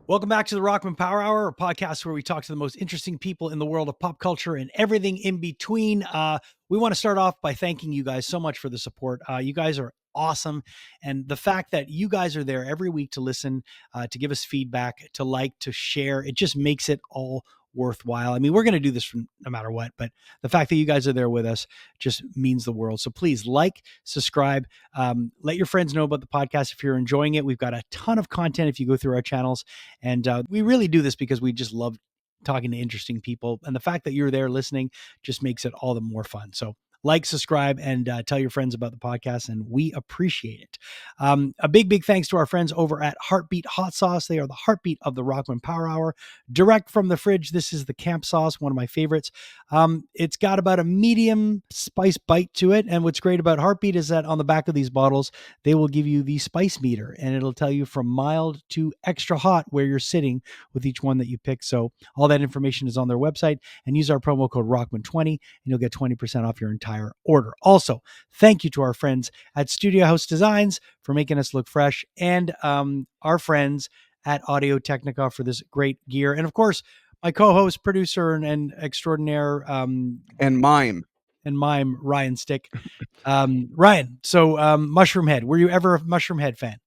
Welcome back to the Rockman Power Hour, a podcast where we talk to the most interesting people in the world of pop culture and everything in between. We want to start off by thanking you guys so much for the support. You guys are awesome. And the fact that you guys are there every week to listen, to give us feedback, to like, to share, it just makes it all worthwhile. I mean, we're going to do this from no matter what, but the fact that you guys are there with us just means the world. So please like, subscribe, let your friends know about the podcast if you're enjoying it. We've got a ton of content if you go through our channels. And we really do this because we just love talking to interesting people. And the fact that you're there listening just makes it all the more fun. So like, subscribe, and tell your friends about the podcast, and we appreciate it. A big thanks to our friends over at Heartbeat Hot Sauce. They are the heartbeat of the Rockman Power Hour. Direct from the fridge, this is the camp sauce, one of my favorites. It's got about a medium spice bite to it, and what's great about Heartbeat is that on the back of these bottles, they will give you the spice meter, and it'll tell you from mild to extra hot where you're sitting with each one that you pick. So all that information is on their website, and use our promo code Rockman20, and you'll get 20% off your entire order. Also, thank you to our friends at Studio House Designs for making us look fresh, and our friends at Audio Technica for this great gear. And of course, my co-host, producer, and extraordinaire, and mime, Ryan Stick. Ryan, so Mushroomhead, were you ever a Mushroomhead fan?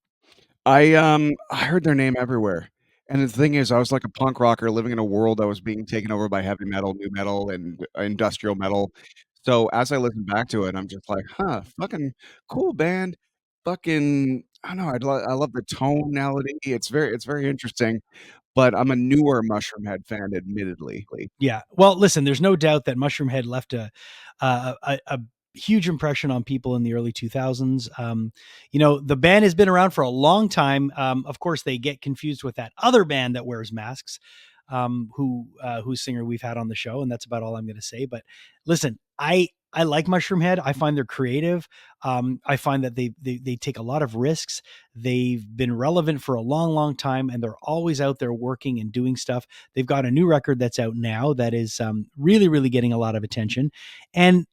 I heard their name everywhere. And the thing is, I was like a punk rocker living in a world that was being taken over by heavy metal, new metal, and industrial metal. So as I listen back to it, I'm just like, huh, fucking cool band. Fucking, I don't know, I love the tonality. It's very interesting. But I'm a newer Mushroomhead fan, admittedly. Yeah. Well, listen, there's no doubt that Mushroomhead left a huge impression on people in the early 2000s. The band has been around for a long time. Of course, they get confused with that other band that wears masks, whose singer we've had on the show, and that's about all I'm going to say. But listen, I like Mushroomhead. I find they're creative. I find that they take a lot of risks. They've been relevant for a long time, and they're always out there working and doing stuff. They've got a new record that's out now that is really getting a lot of attention. And,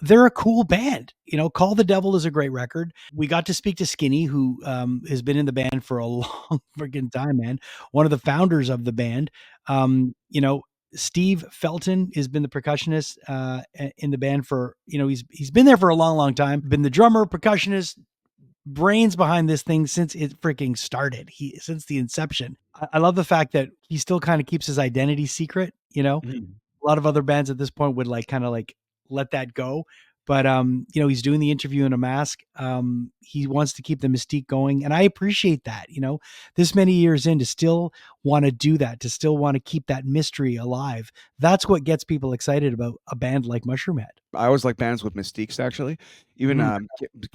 they're a cool band. Call the Devil is a great record. We got to speak to Skinny, who has been in the band for a long freaking time, man. One of the founders of the band. Steve Felton has been the percussionist in the band for, he's been there for a long time, been the drummer, percussionist, brains behind this thing since it freaking started. Since the inception. I love the fact that he still kind of keeps his identity secret. Mhm. A lot of other bands at this point would kind of let that go. But he's doing the interview in a mask. He wants to keep the mystique going, and I appreciate that. This many years in, to still want to do that, to still want to keep that mystery alive. That's what gets people excited about a band like Mushroomhead. I always like bands with mystiques, actually. Even Mhm.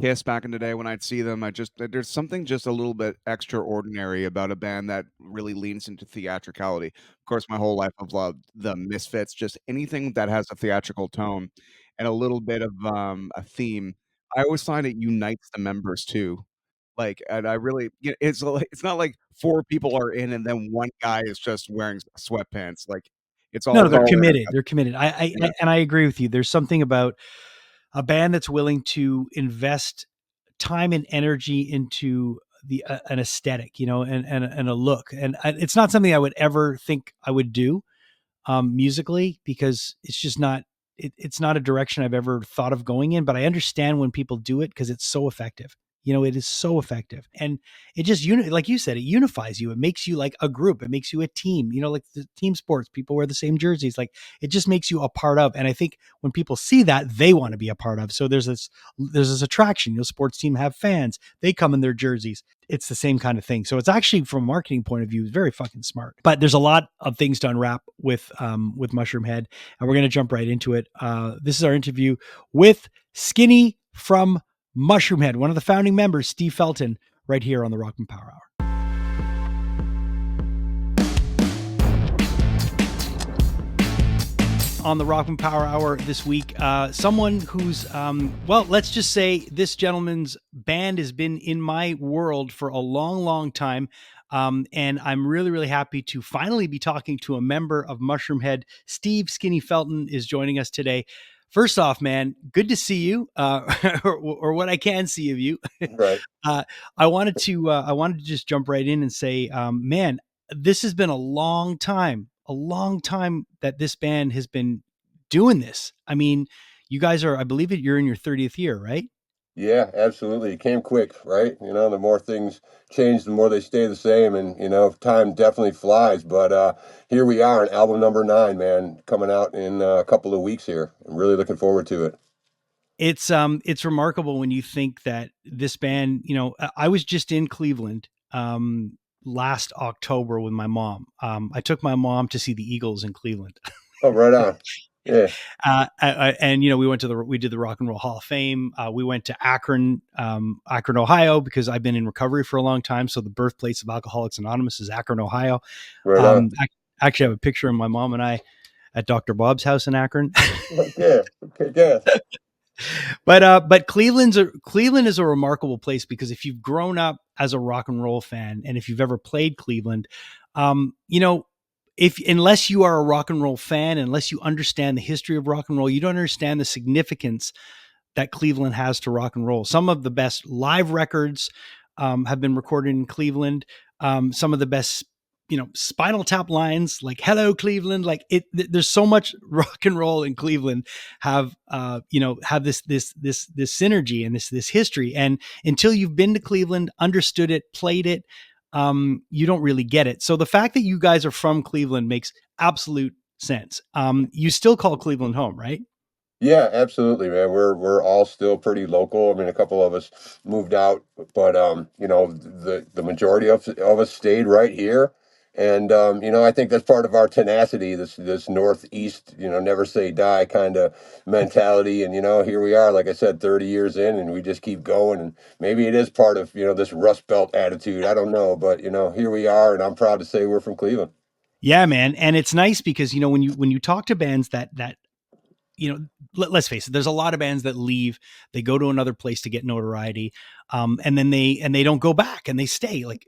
Kiss back in the day when I'd see them, there's something just a little bit extraordinary about a band that really leans into theatricality. Of course, my whole life I've loved the Misfits, just anything that has a theatrical tone and a little bit of a theme. I always find it unites the members too. And I really, it's not like four people are in and then one guy is just wearing sweatpants. Like it's No, all they're there committed. together. They're committed. Yeah. And I agree with you. There's something about a band that's willing to invest time and energy into an aesthetic, and a look. And it's not something I would ever think I would do musically, because it's just not. It's not a direction I've ever thought of going in. But I understand when people do it because it's so effective. It is so effective, and it just like you said, it unifies you. It makes you like a group. It makes you a team. Like the team sports, people wear the same jerseys. Like it just makes you a part of. And I think when people see that, they want to be a part of. So there's this attraction. Sports team have fans. They come in their jerseys. It's the same kind of thing. So it's actually, from a marketing point of view, very fucking smart. But there's a lot of things to unwrap with Mushroomhead, and we're gonna jump right into it. This is our interview with Skinny from Mushroomhead, one of the founding members, Steve Felton, right here on the Rockman Power Hour. On the Rockman Power Hour this week, someone who's, let's just say this gentleman's band has been in my world for a long time. And I'm really happy to finally be talking to a member of Mushroomhead. Steve Skinny Felton is joining us today. First off, man, good to see you, or what I can see of you. Right. I wanted to just jump right in and say, man, this has been a long time that this band has been doing this. I mean, you guys are, I believe it, you're in your 30th year, right? Yeah, absolutely. It came quick, right? The more things change, the more they stay the same, and time definitely flies. But here we are, on album number 9, man, coming out in a couple of weeks here. I'm really looking forward to it. It's remarkable when you think that this band, I was just in Cleveland last October with my mom. I took my mom to see the Eagles in Cleveland. Oh, right on. Yeah, And we went to we did the Rock and Roll Hall of Fame. We went to Akron, Akron, Ohio, because I've been in recovery for a long time. So the birthplace of Alcoholics Anonymous is Akron, Ohio. right on. I actually have a picture of my mom and I at Dr. Bob's house in Akron. Okay, okay, good. But Cleveland is a remarkable place, because if you've grown up as a rock and roll fan, and if you've ever played Cleveland, you know, if unless you are a rock and roll fan, unless you understand the history of rock and roll, you don't understand the significance that Cleveland has to rock and roll. Some of the best live records have been recorded in Cleveland. Some of the best, Spinal Tap lines like "Hello Cleveland," like it. There's so much rock and roll in Cleveland. Have this synergy and this history. And until you've been to Cleveland, understood it, played it, you don't really get it. So the fact that you guys are from Cleveland makes absolute sense. You still call Cleveland home, right? Yeah, absolutely, man. We're all still pretty local. I mean, a couple of us moved out, but the majority of us stayed right here. And I think that's part of our tenacity, this Northeast, never say die kind of mentality. And here we are, like I said, 30 years in, and we just keep going. And maybe it is part of this Rust Belt attitude. I don't know, but here we are, and I'm proud to say we're from Cleveland. Yeah, man. And it's nice because, when you talk to bands that let's face it, there's a lot of bands that leave, they go to another place to get notoriety, and then they don't go back, and they stay, like,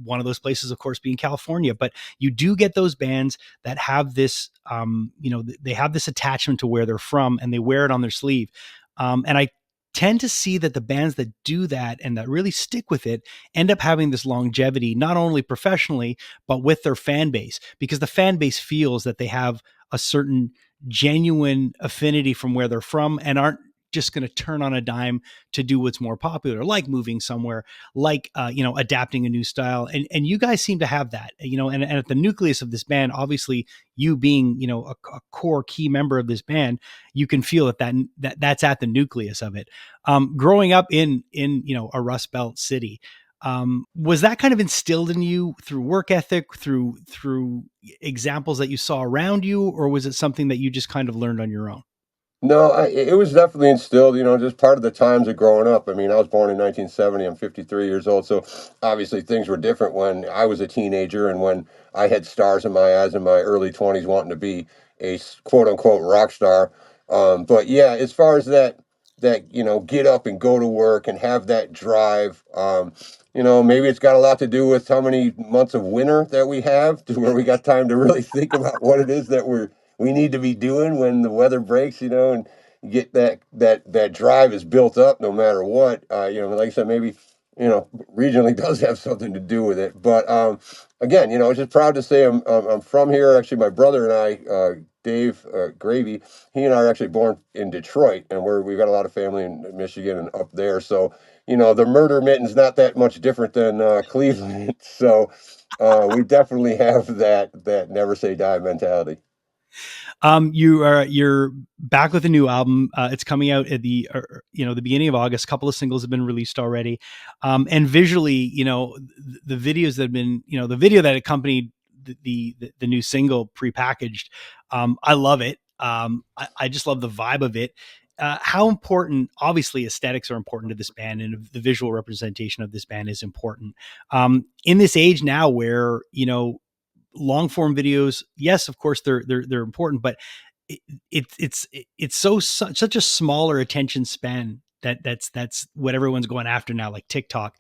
one of those places, of course, being California. But you do get those bands that have this, they have this attachment to where they're from, and they wear it on their sleeve. And I tend to see that the bands that do that and that really stick with it end up having this longevity, not only professionally, but with their fan base, because the fan base feels that they have a certain genuine affinity from where they're from, and aren't just going to turn on a dime to do what's more popular, like moving somewhere, like adapting a new style. And you guys seem to have that, and at the nucleus of this band, obviously, you being a core key member of this band, you can feel that's at the nucleus of it. Growing up in a Rust Belt city, was that kind of instilled in you through work ethic, through examples that you saw around you, or was it something that you just kind of learned on your own? No, it was definitely instilled, just part of the times of growing up. I mean, I was born in 1970. I'm 53 years old. So obviously things were different when I was a teenager and when I had stars in my eyes in my early 20s wanting to be a quote unquote rock star. But yeah, as far as that get up and go to work and have that drive, maybe it's got a lot to do with how many months of winter that we have to where we got time to really think about what it is that we need to be doing when the weather breaks, and get that drive is built up no matter what. Like I said, maybe regionally does have something to do with it. But again, just proud to say I'm from here. Actually, my brother and I, Dave Gravy, he and I are actually born in Detroit, and we've got a lot of family in Michigan and up there. So the murder mitten's not that much different than Cleveland. So we definitely have that never say die mentality. You're back with a new album. It's coming out at the beginning of August. A couple of singles have been released already, and visually, the videos that have been, the video that accompanied the new single prepackaged. I love it. I just love the vibe of it. How important? Obviously, aesthetics are important to this band, and the visual representation of this band is important. In this age now, where long form videos, yes, of course they're important, but it, it's such a smaller attention span that's what everyone's going after now, like TikTok,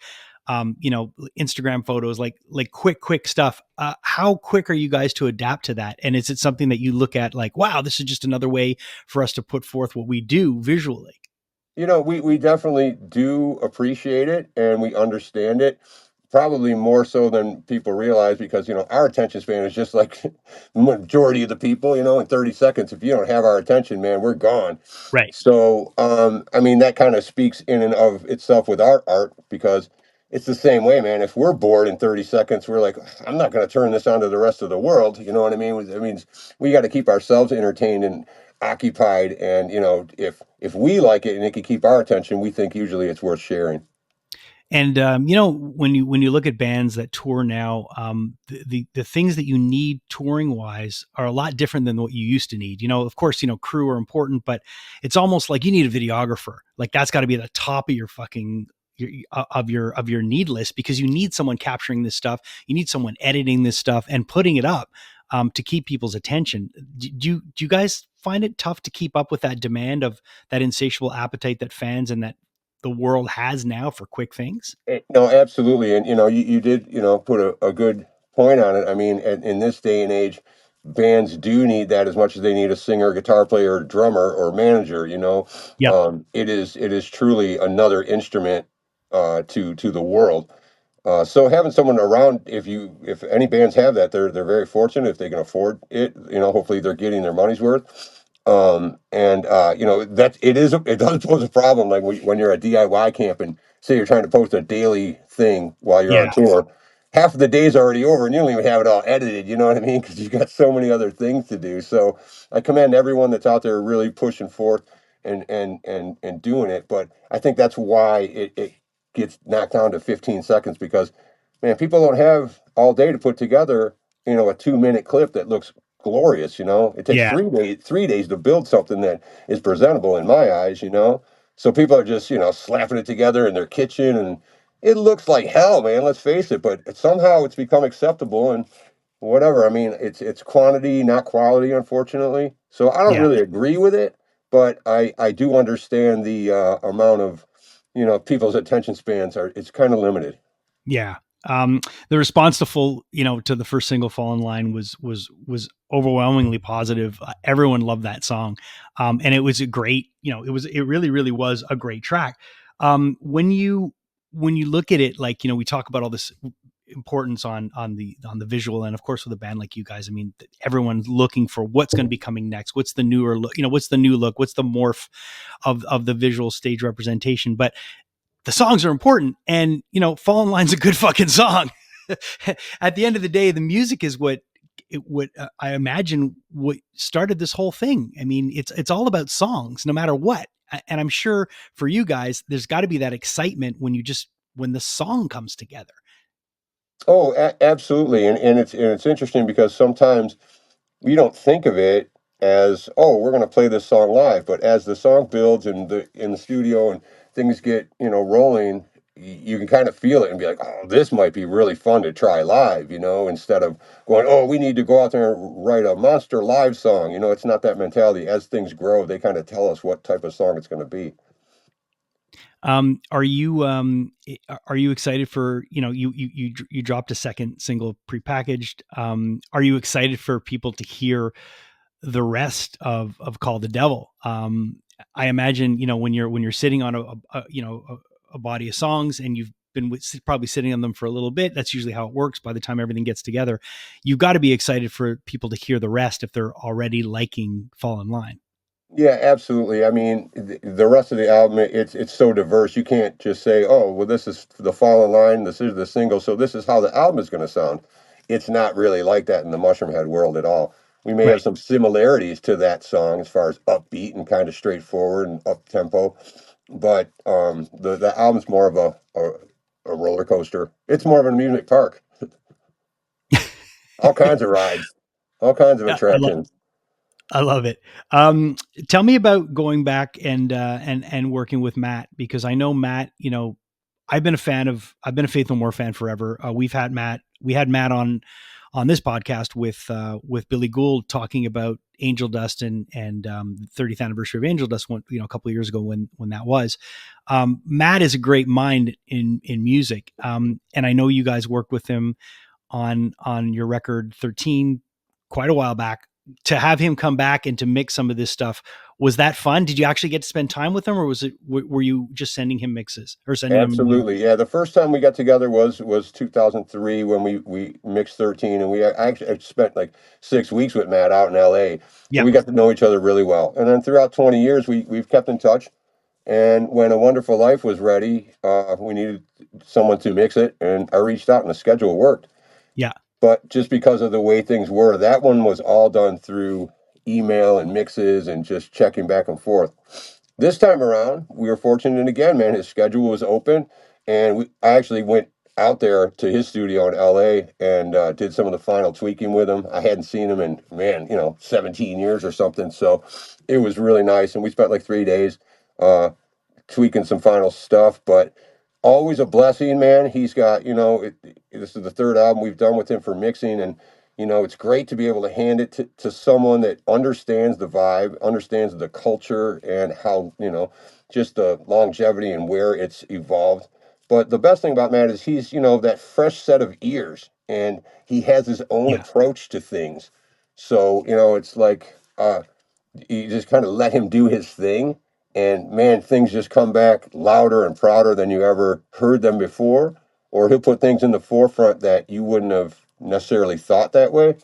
Instagram photos, like quick stuff. How quick are you guys to adapt to that? And is it something that you look at like, wow, this is just another way for us to put forth what we do visually? We definitely do appreciate it and we understand it. probably more so than people realize, because our attention span is just like the majority of the people. In 30 seconds, if you don't have our attention, man, we're gone. Right. So I mean, that kind of speaks in and of itself with our art, because it's the same way, man. If we're bored in 30 seconds, we're like, I'm not going to turn this on to the rest of the world. You know what I mean? It means we got to keep ourselves entertained and occupied, and if we like it and it can keep our attention, we think usually it's worth sharing. And when you look at bands that tour now, the things that you need touring wise are a lot different than what you used to need. Of course, crew are important, but it's almost like you need a videographer. Like that's got to be at the top of your fucking of your need list, because you need someone capturing this stuff. You need someone editing this stuff and putting it up to keep people's attention. Do you guys find it tough to keep up with that demand of that insatiable appetite that fans and that the world has now for quick things? No, absolutely. And you did, put a good point on it. I mean, in this day and age, bands do need that as much as they need a singer, guitar player, drummer, or manager. Yep. It is truly another instrument to the world. So having someone around, if any bands have that, they're very fortunate if they can afford it. Hopefully they're getting their money's worth. And that it does pose a problem, like when you're a DIY camp and say you're trying to post a daily thing while you're on Yeah. tour. Half of the day's already over and you don't even have it all edited, you know what I mean? Because you've got so many other things to do. So I commend everyone that's out there really pushing forth and doing it. But I think that's why it gets knocked down to 15 seconds, because man, people don't have all day to put together, a 2-minute clip that looks glorious. It takes Yeah. 3 days to build something that is presentable in my eyes. So people are just, slapping it together in their kitchen, and it looks like hell, man. Let's face it. But somehow it's become acceptable, and whatever. I mean, it's quantity, not quality, unfortunately. So I don't Yeah. really agree with it, but I do understand the amount of, people's attention spans it's kind of limited. Yeah. The response to to the first single "Fall in Line" was overwhelmingly positive. Everyone loved that song, and it was a great. It really really was a great track. When you look at it, like we talk about all this importance on the visual, and of course with a band like you guys, I mean, everyone's looking for what's going to be coming next. What's the newer look? What's the new look? What's the morph of the visual stage representation? But the songs are important, and "Fall in Line's" a good fucking song. At the end of the day, the music is what I imagine what started this whole thing. I mean, it's all about songs, no matter what. And I'm sure for you guys, there's got to be that excitement when the song comes together. Oh, absolutely. And it's interesting because sometimes we don't think of it as, oh, we're going to play this song live, but as the song builds in the studio and things get rolling, you can kind of feel it and be like, oh, this might be really fun to try live, instead of going, oh, we need to go out there and write a monster live song. It's not that mentality. As things grow, they kind of tell us what type of song it's going to be. Are you excited for you dropped a second single prepackaged? Are you excited for people to hear the rest of Call the Devil? I imagine when you're sitting on a body of songs, and you've been probably sitting on them for a little bit. That's usually how it works. By the time everything gets together, you've got to be excited for people to hear the rest if they're already liking Fall in Line. Yeah, absolutely. I mean, the rest of the album, it's so diverse. You can't just say, "Oh, well, this is the Fallen Line. This is the single, so this is how the album is going to sound." It's not really like that in the Mushroomhead world at all. We may have Right. some similarities to that song as far as upbeat and kind of straightforward and up tempo, but the album's more of a roller coaster. It's more of an amusement park. All kinds of rides, all kinds of Yeah, attractions. I love it. Tell me about going back and working with Matt, because I know Matt. I've been a Faith No More fan forever. We had Matt on this podcast with Billy Gould talking about Angel Dust and 30th anniversary of Angel Dust, a couple of years ago when that was. Matt is a great mind in music, and I know you guys worked with him on your record 13 quite a while back. to have him come back and to mix some of this stuff, was that fun? Did you actually get to spend time with him, or was it were you just sending him mixes or sending him? Absolutely. Yeah, the first time we got together was 2003 when we mixed 13, and I actually spent like 6 weeks with Matt out in LA, and Yeah, we got to know each other really well. And then throughout 20 years we've kept in touch. And when A Wonderful Life was ready, we needed someone to mix it, and I reached out and the schedule worked. yeah, But just because of the way things were, that one was all done through email and mixes and just checking back and forth. This time around, we were fortunate, and again, man, his schedule was open, and I actually went out there to his studio in LA and did some of the final tweaking with him. I hadn't seen him in, man, 17 years or something, so it was really nice, and we spent like 3 days uh, tweaking some final stuff, but always a blessing, man. He's got, this is the third album we've done with him for mixing, and it's great to be able to hand it to someone that understands the vibe, understands the culture, and how, just the longevity and where it's evolved. But the best thing about Matt is he's, that fresh set of ears, and he has his own yeah. approach to things. So, it's like, you just kind of let him do his thing, and man, things just come back louder and prouder than you ever heard them before. Or he'll put things in the forefront that you wouldn't have necessarily thought that way.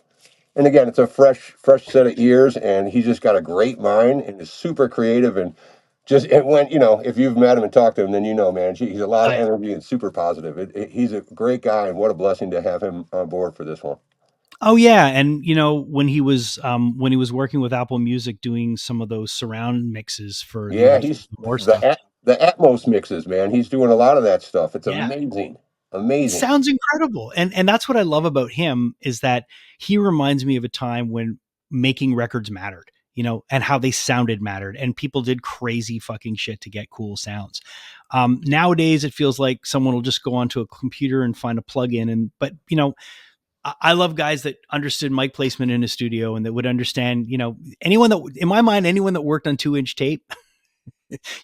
And again, it's a fresh set of ears, and he's just got a great mind and is super creative. And just, and when, if you've met him and talked to him, then man, he's a lot of I energy and super positive. He's a great guy, and what a blessing to have him on board for this one. Oh yeah, and when he was working with Apple Music doing some of those surround mixes for Yeah, some he's more stuff. the Atmos mixes, man. He's doing a lot of that stuff. It's Yeah, amazing, it amazing. sounds incredible, and that's what I love about him is that he reminds me of a time when making records mattered, and how they sounded mattered, and people did crazy fucking shit to get cool sounds. Nowadays, it feels like someone will just go onto a computer and find a plug-in, but I love guys that understood mic placement in a studio and that would understand, anyone that, in my mind, anyone that worked on 2-inch tape,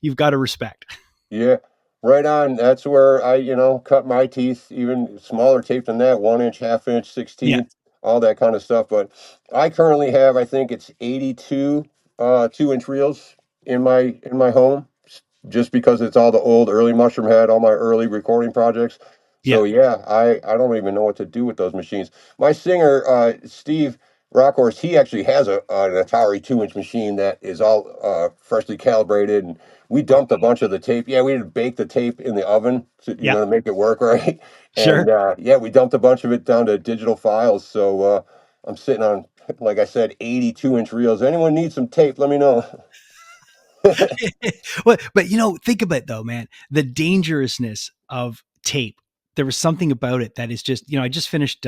you've got to respect. Yeah, right on. That's where I, cut my teeth, even smaller tape than that, 1 inch, half inch, Yeah, 16, all that kind of stuff. But I currently have, I think it's 82 2-inch reels in my home, just because it's all the old early Mushroomhead, all my early recording projects. yeah, So yeah, I don't even know what to do with those machines. My singer, Steve Rockhorse, he actually has an Atari 2-inch machine that is all freshly calibrated, and we dumped a bunch of the tape. Yeah, we had to bake the tape in the oven yeah, to make it work right. And sure. yeah, we dumped a bunch of it down to digital files. So I'm sitting on, like I said, 82-inch reels. Anyone needs some tape, let me know. Well, but think about it though, man, the dangerousness of tape. There was something about it that is just, I just finished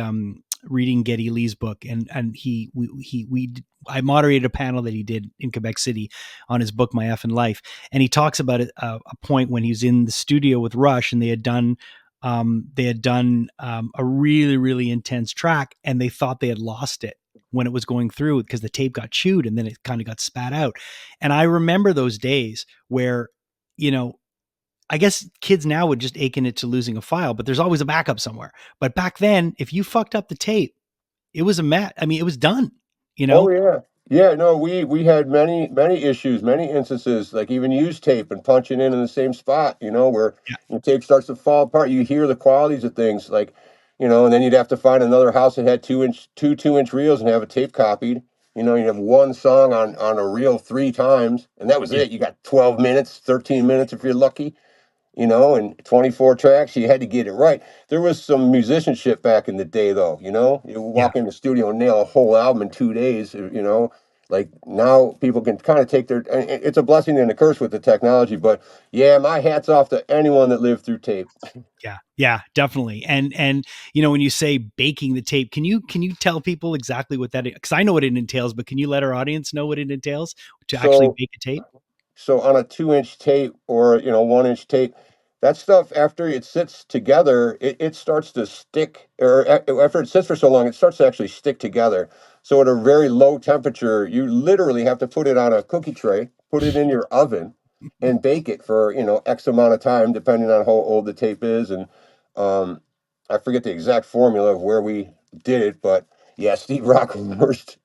reading Geddy Lee's book, and I moderated a panel that he did in Quebec City on his book My Effing Life, and he talks about it, a point when he was in the studio with Rush, and they had done a really really intense track, and they thought they had lost it when it was going through because the tape got chewed and then it kind of got spat out. And I remember those days where, you know, I guess kids now would just akin it to losing a file, but there's always a backup somewhere. But back then, if you fucked up the tape, it was a mess. I mean, it was done, you Oh know? yeah. Yeah, no, we had many issues, many instances, like even use tape and punching in the same spot, where Yeah. the tape starts to fall apart. You hear the qualities of things, like, and then you'd have to find another house that had 2-inch reels and have a tape copied. You'd have one song on a reel 3 times, and that was Yeah. it. You got 12 minutes, 13 minutes if you're lucky, and 24 tracks. You had to get it right. There was some musicianship back in the day, though. You Yeah. walk in the studio and nail a whole album in 2 days. Like now people can kind of take their. It's a blessing and a curse with the technology, but yeah, my hat's off to anyone that lived through tape. Yeah. Yeah, definitely. And when you say baking the tape, can you tell people exactly what that is? Because I know what it entails, but can you let our audience know what it entails to actually So bake a tape? So on a 2-inch tape or 1-inch tape, that stuff after it sits together, it starts to stick, or after it sits for so long, it starts to actually stick together. So at a very low temperature, you literally have to put it on a cookie tray, put it in your oven, and bake it for X amount of time, depending on how old the tape is. And um, I forget the exact formula of where we did it, but yeah, Steve Rockhurst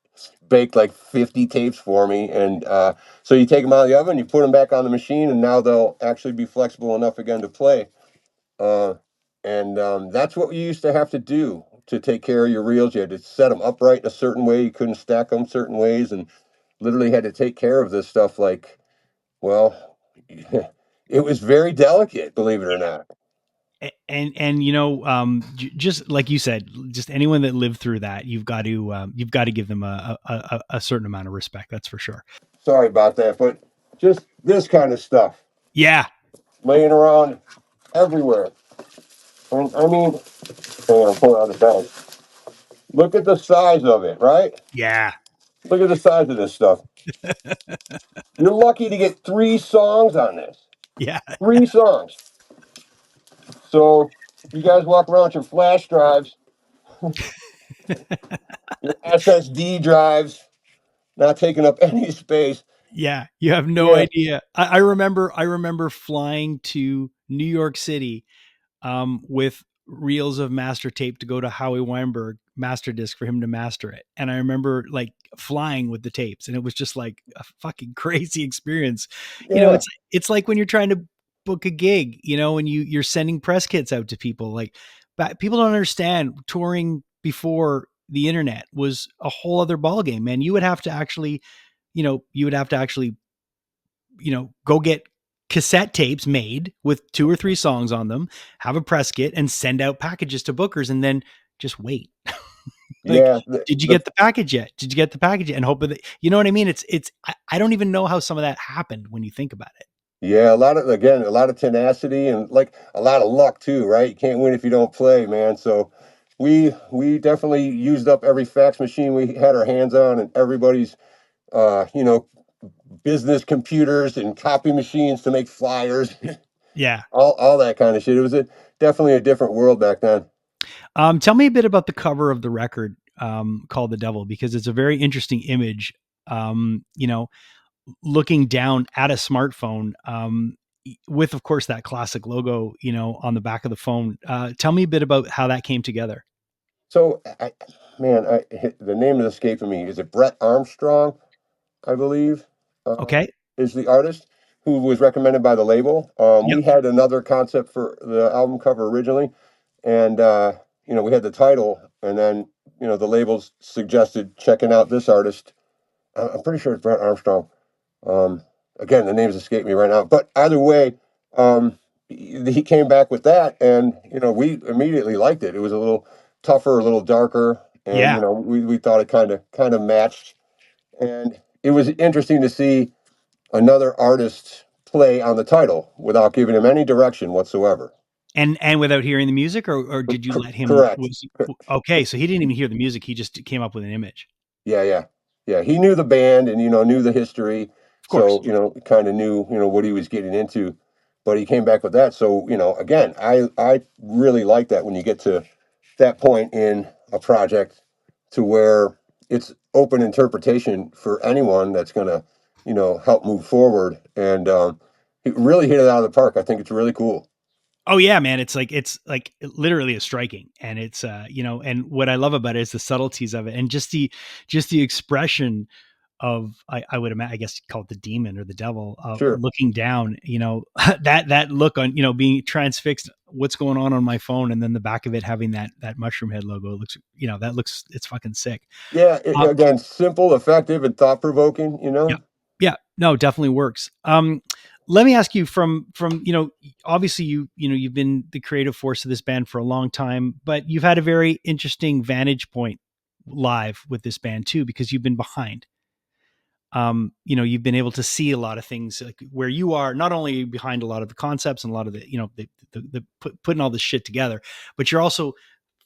baked like 50 tapes for me. And so you take them out of the oven, you put them back on the machine, and now they'll actually be flexible enough again to play. Uh, and that's what you used to have to do to take care of your reels. You had to set them upright in a certain way. You couldn't stack them certain ways, and literally had to take care of this stuff like, well, it was very delicate, believe it or not. And just like you said, just anyone that lived through that, you've got to give them a certain amount of respect. That's for sure. Sorry about that, but just this kind of stuff Yeah. laying around everywhere. And I mean, hang on, pull out the bag. Look at the size of it, right? Yeah. Look at the size of this stuff. You're lucky to get 3 songs on this. Yeah. 3 songs. So you guys walk around with your flash drives, your SSD drives, not taking up any space. Yeah. You have no Yeah, idea. I remember flying to New York City with reels of master tape to go to Howie Weinberg master disc for him to master it. And I remember like flying with the tapes, and it was just like a fucking crazy experience. You know, yeah, it's like when you're trying to book a gig, you know, and you're sending press kits out to people. Like, people don't understand touring before the internet was a whole other ballgame, man. You would have to actually go get cassette tapes made with 2 or 3 songs on them, have a press kit, and send out packages to bookers, and then just wait. Like, yeah. did you get the package yet? Did you get the package yet? And hope that, you know what I mean? I don't even know how some of that happened when you think about it. Yeah, a lot of tenacity and like a lot of luck too, right? You can't win if you don't play, man. So we definitely used up every fax machine we had our hands on, and everybody's you know, business computers and copy machines to make flyers, Yeah. all that kind of shit. It was definitely a different world back then. Tell me a bit about the cover of the record, called "The Devil," because it's a very interesting image. Um, you know, Looking down at a smartphone, with, of course, that classic logo, on the back of the phone. Tell me a bit about how that came together. So man, the name is escaping me. Is it Brett Armstrong? I believe, Okay. is the artist who was recommended by the label. Yep. We had another concept for the album cover originally, and we had the title, and then the labels suggested checking out this artist. I'm pretty sure it's Brett Armstrong. Um, Again, the names escape me right now, but either way, he came back with that, and we immediately liked it. It was a little tougher, a little darker, and Yeah. we thought it kind of matched, and it was interesting to see another artist play on the title without giving him any direction whatsoever. And without hearing the music, or did you let him? Correct. Was Okay? So he didn't even hear the music. He just came up with an image. Yeah, yeah, yeah. He knew the band and knew the history, Of course. so kind of knew what he was getting into. But he came back with that. So again, I really like that when you get to that point in a project to where it's open interpretation for anyone that's gonna help move forward. And he really hit it out of the park. I think it's really cool. Oh yeah, man. It's like literally a striking, and and what I love about it is the subtleties of it, and just the expression of, I would imagine, I guess you call it the demon or the devil, Sure. looking down, that look on, being transfixed, what's going on my phone, and then the back of it having that mushroom head logo. It looks, it's fucking sick. Yeah. Um, Again, simple, effective, and thought provoking. yeah, yeah, no, definitely works. Let me ask you, from obviously, you've been the creative force of this band for a long time, but you've had a very interesting vantage point live with this band too, because you've been behind. You've been able to see a lot of things, like where you are, not only behind a lot of the concepts and a lot of the putting all this shit together, but you're also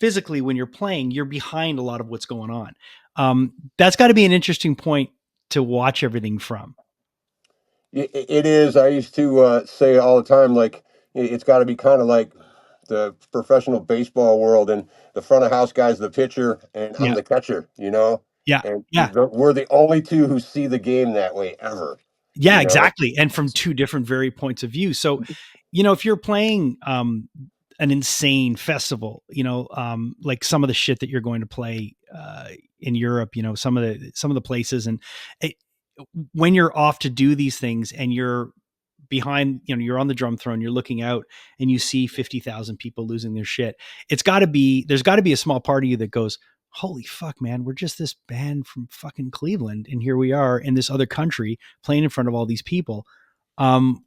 physically, when you're playing, you're behind a lot of what's going on. That's got to be an interesting point to watch everything from. It is. I used to say all the time, like it's got to be kind of like the professional baseball world, and the front of house guy's the pitcher, and I'm Yeah. the catcher. Yeah. And Yeah. we're the only two who see the game that way ever. Yeah, You know, exactly. And from two different very points of view. So, if you're playing an insane festival, like some of the shit that you're going to play, in Europe, some of the places, and it, when you're off to do these things and you're behind, you're on the drum throne, you're looking out and you see 50,000 people losing their shit. There's got to be a small part of you that goes, holy fuck, man, we're just this band from fucking Cleveland. And here we are in this other country playing in front of all these people. Um,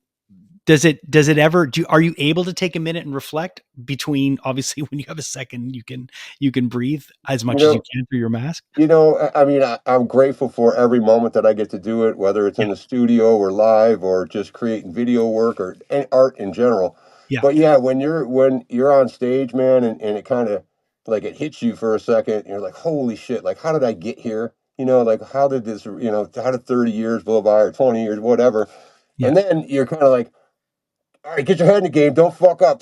does it ever are you able to take a minute and reflect between, obviously, when you have a second, you can breathe as You much as you know, can through your mask? I mean, I'm grateful for every moment that I get to do it, whether it's Yeah. in the studio or live or just creating video work or art in general. Yeah. But yeah, when you're on stage, man, and it kind of like it hits you for a second, and you're like, holy shit, like how did I get here? Like how did this, how did 30 years go by or 20 years, whatever. Yeah. And then you're kind of like, all right, get your head in the game. Don't fuck up.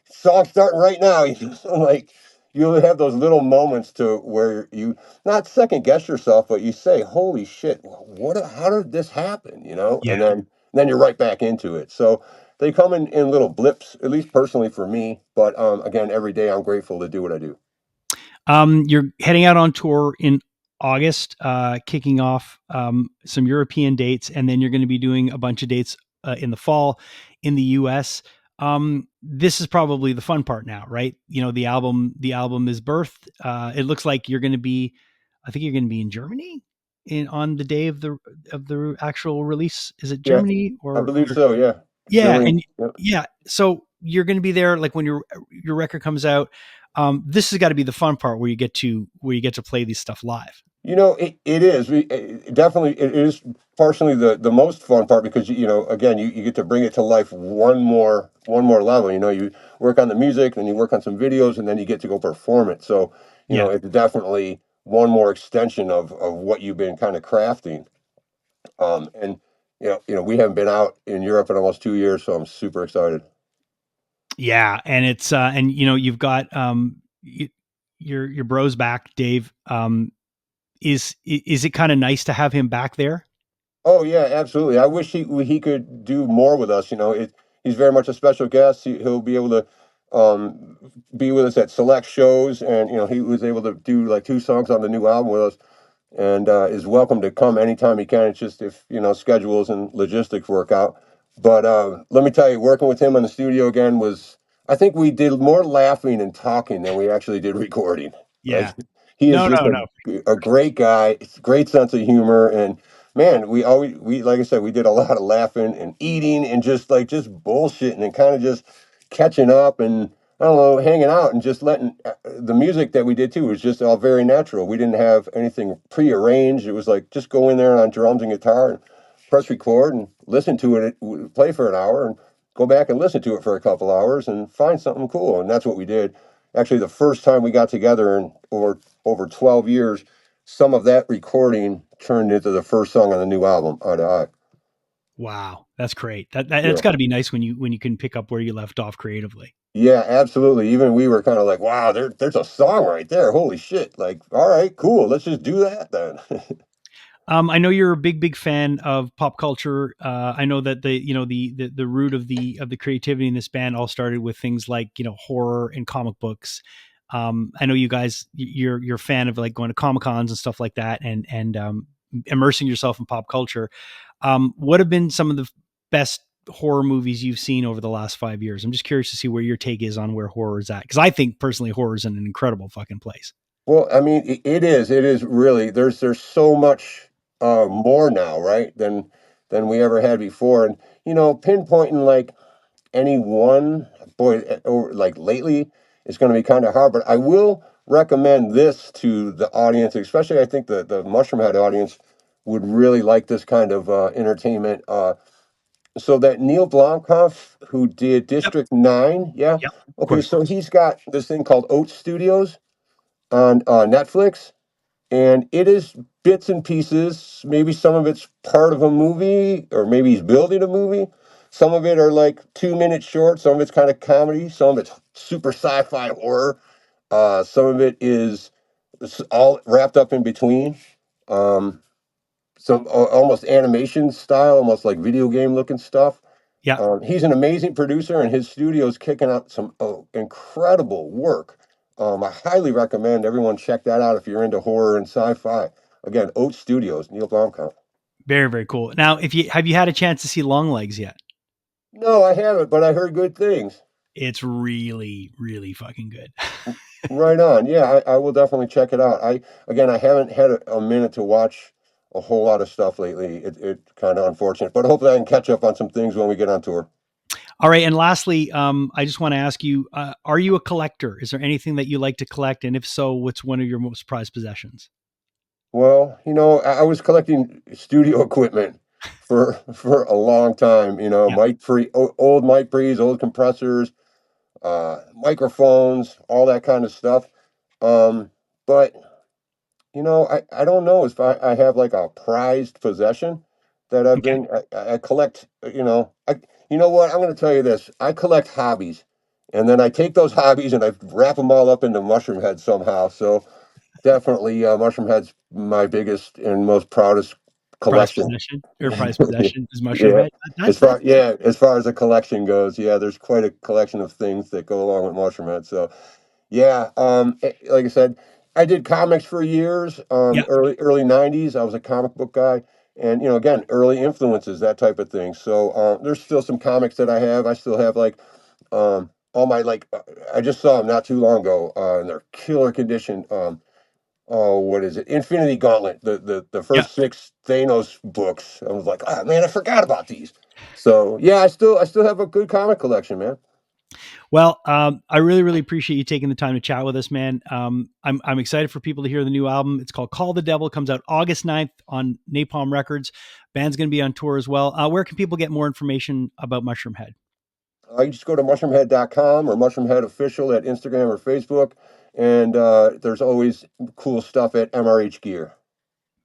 Song's starting right now. So like you have those little moments to where you not second guess yourself, but you say, "Holy shit, what? How did this happen?" Yeah. And then you're right back into it. So they come in little blips, at least personally for me. But again, every day I'm grateful to do what I do. You're heading out on tour in August, kicking off some European dates, and then you're going to be doing a bunch of dates in the fall in the U.S. This is probably the fun part now, right? The album is birthed. It looks like you're going to be, I think you're going to be in Germany on the day of the actual release. Is it Yeah, Germany I or believe so. Yeah, yeah, Germany. and Yep. yeah, so you're going to be there like when your record comes out. This has got to be the fun part where you get to play these stuff live. It is. Definitely, it is partially the most fun part because again, you get to bring it to life one more level. You work on the music, then you work on some videos, and then you get to go perform it. So Yeah. it's definitely one more extension of what you've been kind of crafting. And we haven't been out in Europe in almost 2 years, so I'm super excited. Yeah, and it's and you've got your bros back, Dave. Is it kind of nice to have him back there? Oh yeah, absolutely. I wish he could do more with us. He's very much a special guest. He'll be able to um, be with us at select shows, and he was able to do like 2 songs on the new album with us, and is welcome to come anytime he can. It's just if schedules and logistics work out. But let me tell you, working with him in the studio again was, I think we did more laughing and talking than we actually did recording. Yeah. Like he is No, just no, a no. a great guy, great sense of humor, and man, we like I said, we did a lot of laughing and eating and just bullshitting and kind of just catching up and I don't know, hanging out and just letting the music that we did too was just all very natural. We didn't have anything prearranged. It was like just go in there on drums and guitar and press record and listen to it, play for an hour and go back and listen to it for a couple hours and find something cool. And that's what we did. Actually, the first time we got together in over 12 years, some of that recording turned into the first song on the new album, Eye to Eye. Wow, that's great. That's Yeah. got to be nice when you can pick up where you left off creatively. Yeah, absolutely. Even we were kind of like, wow, there's a song right there. Holy shit. Like, all right, cool. Let's just do that then. I know you're a big fan of pop culture. I know that the root of the creativity in this band all started with things like horror and comic books. I know you guys you're a fan of like going to comic cons and stuff like that, and immersing yourself in pop culture. What have been some of the best horror movies you've seen over the last 5 years? I'm just curious to see where your take is on where horror is at, because I think personally horror is in an incredible fucking place. Well, I mean, it is. It is really. There's so much more now, right? Than we ever had before. And pinpointing like any one boy or like lately is going to be kind of hard. But I will recommend this to the audience, especially I think the Mushroomhead audience would really like this kind of entertainment. So that Neil Blomkamp, who did Yep. District 9, yeah. Yep. Of Okay, course. so he's got this thing called Oat Studios on Netflix, and it is bits and pieces. Maybe some of it's part of a movie, or maybe he's building a movie. Some of it are like 2 minute short. Some of it's kind of comedy. Some of it's super sci-fi horror. Some of it is all wrapped up in between. Um, some almost animation style, almost like video game looking stuff. Yeah. He's an amazing producer, and his studio is kicking out some incredible work. I highly recommend everyone check that out if you're into horror and sci-fi. Again, Oat Studios, Neil Blomkamp. Very, very cool. Now, if you have you had a chance to see Longlegs yet? No, I haven't, but I heard good things. It's really, really fucking good. Right on. Yeah, I will definitely check it out. I haven't had a minute to watch a whole lot of stuff lately. It's kind of unfortunate, but hopefully I can catch up on some things when we get on tour. All right, and lastly, I just want to ask you: are you a collector? Is there anything that you like to collect, and if so, what's one of your most prized possessions? Well, I was collecting studio equipment for a long time. Yeah, Old mic pre's, old compressors, microphones, all that kind of stuff. But I don't know if I have like a prized possession that I've okay, been I collect. You know what? I'm going to tell you this. I collect hobbies, and then I take those hobbies and I wrap them all up into Mushroomhead somehow. So definitely, Mushroomhead's my biggest and most proudest prized collection. possession or prized possession is Yeah. Mushroomhead. That's As far as the collection goes, yeah, there's quite a collection of things that go along with Mushroomhead. So yeah, like I said, I did comics for years. yeah. Early '90s, I was a comic book guy, and again, early influences, that type of thing. So there's still some comics that I have. I still have like all my I just saw them not too long ago, and they're killer condition. Oh, what is it? Infinity Gauntlet, the Yeah. first six Thanos books. I was like, oh man, I forgot about these. So yeah, I still have a good comic collection, man. Well, I really, really appreciate you taking the time to chat with us, man. I'm excited for people to hear the new album. It's called Call the Devil. Comes out August 9th on Napalm Records. Band's going to be on tour as well. Where can people get more information about Mushroomhead? You just go to mushroomhead.com or Mushroomhead Official at Instagram or Facebook. And there's always cool stuff at MRH Gear.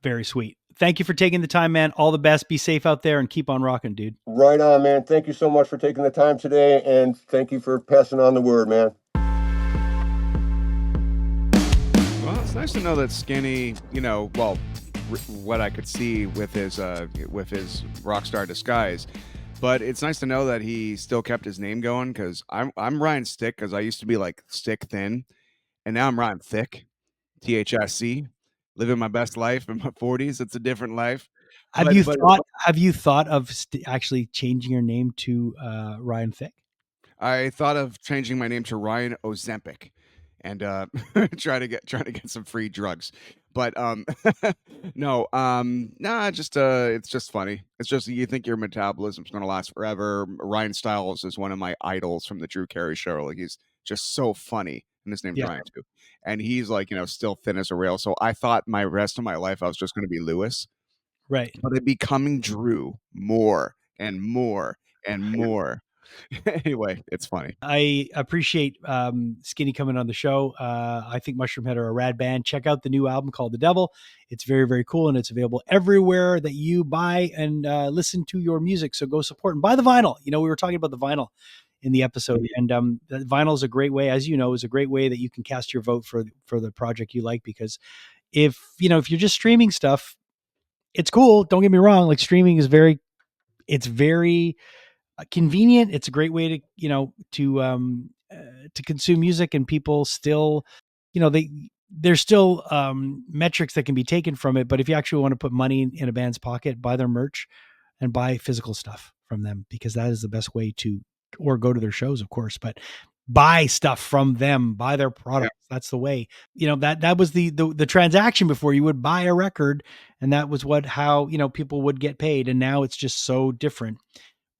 Very sweet. Thank you for taking the time, man. All the best. Be safe out there and keep on rocking, dude. Right on, man. Thank you so much for taking the time today. And thank you for passing on the word, man. Well, it's nice to know that Skinny, what I could see with his rock star disguise. But it's nice to know that he still kept his name going, because I'm Ryan Stick, because I used to be like stick thin, and now I'm Ryan Thick, THSC, living my best life in my 40s. It's a different life, Have but you but thought have you thought of actually changing your name to Ryan Thick? I thought of changing my name to Ryan Ozempic and trying to get some free drugs. But no, nah, just it's just funny. It's just you think your metabolism's gonna last forever. Ryan Stiles is one of my idols from the Drew Carey show. Like, he's just so funny. And his name's Yeah, Ryan too. And he's like, still thin as a rail. So I thought my rest of my life I was just gonna be Lewis, right. but it becoming Drew more and more and more. Anyway, it's funny. I appreciate Skinny coming on the show. I think Mushroomhead are a rad band. Check out the new album called The Devil. It's very, very cool, and it's available everywhere that you buy and listen to your music. So go support and buy the vinyl. We were talking about the vinyl in the episode, and the vinyl is a great way, as you know, is a great way that you can cast your vote for the project you like. Because if you're just streaming stuff, it's cool. Don't get me wrong. Like, streaming is it's very convenient. It's a great way to to consume music, and people still, there's still metrics that can be taken from it. But if you actually want to put money in a band's pocket, buy their merch and buy physical stuff from them, because that is the best way to, or go to their shows, of course, but buy stuff from them, buy their Yeah. products. That's the way. That was the transaction before. You would buy a record, and that was how people would get paid. And now it's just so different.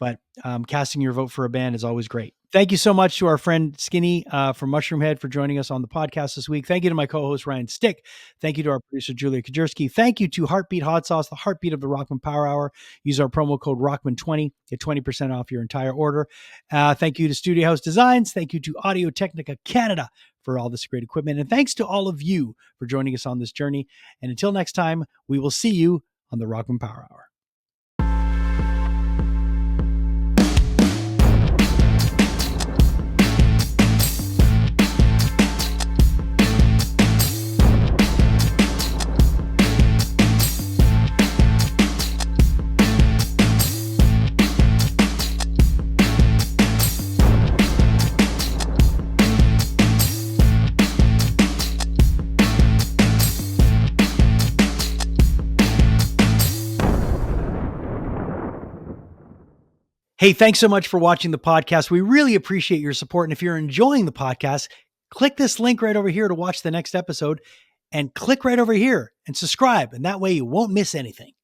But casting your vote for a band is always great. Thank you so much to our friend Skinny from Mushroomhead for joining us on the podcast this week. Thank you to my co-host Ryan Stick. Thank you to our producer Julia Kajerski. Thank you to Heartbeat Hot Sauce, the heartbeat of the Rockman Power Hour. Use our promo code Rockman20, get 20% off your entire order. Thank you to Studio House Designs. Thank you to Audio Technica Canada for all this great equipment. And thanks to all of you for joining us on this journey. And until next time, we will see you on the Rockman Power Hour. Hey, thanks so much for watching the podcast. We really appreciate your support. And if you're enjoying the podcast, click this link right over here to watch the next episode and click right over here and subscribe. And that way you won't miss anything.